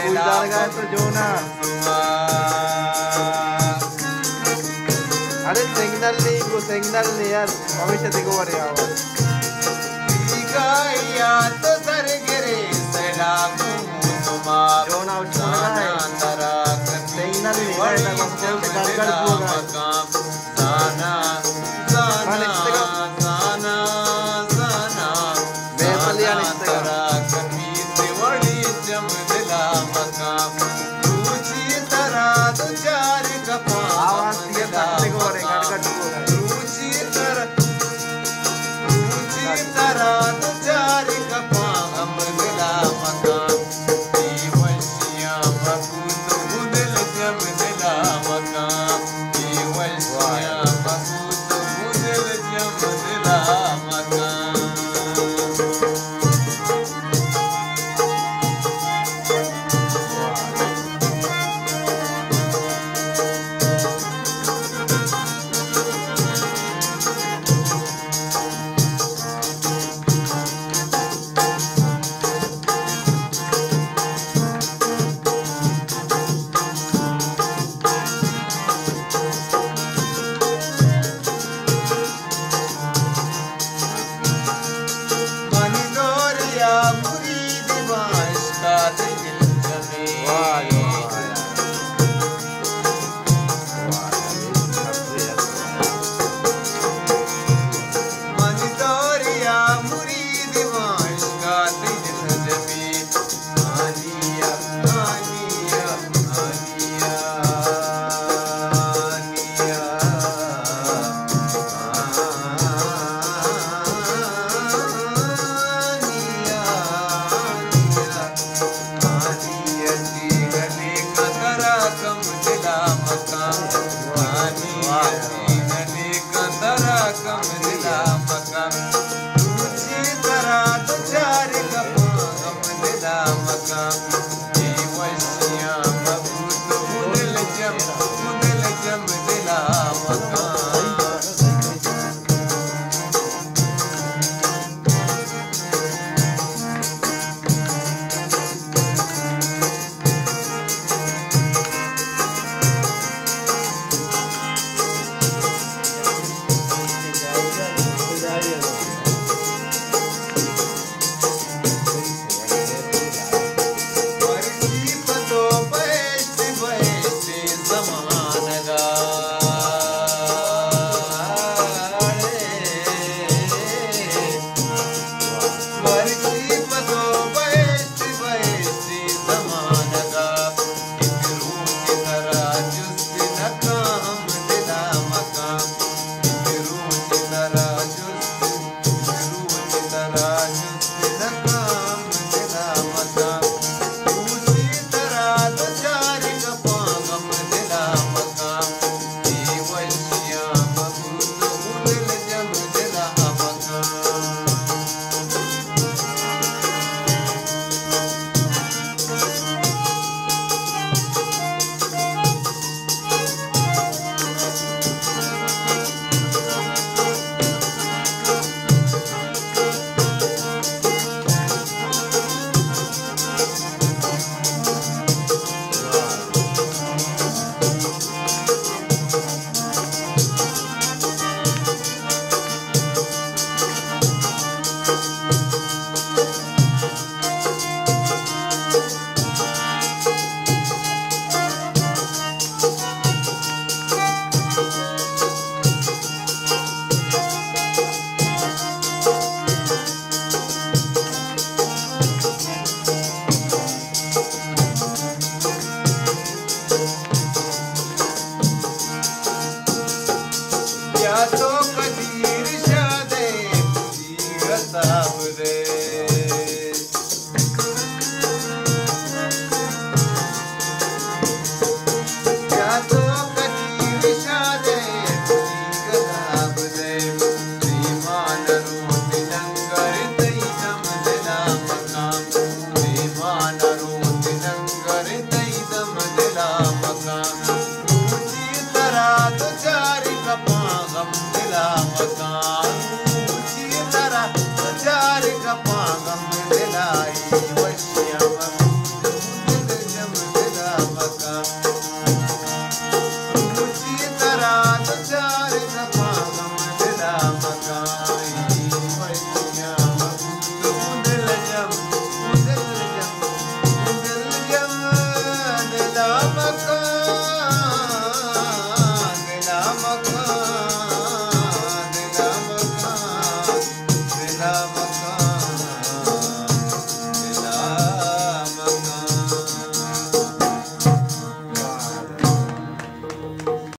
गुलजार गाए तो जो ना अरे सिग्नल नहीं यार भविष्य देखो अरे आवाज गाया तो सर गिरे सैलाब तुम्हारा जो ना तारा सिग्नल नहीं है ना कौन से गड़गड़ पूरा जाना बेपलिया तारा कभी दिवाली जम दिला मकाम दूसरी तरह दो चार कपा आवाज ये देखो अरे गड़गड़ पूरा दूसरी तरह दो चार कपा हम दिला मकाम दीवशिया बकुत बुदल जम दिला मकाम दीवशिया बकुत बुदल जम दिला मकाम नमः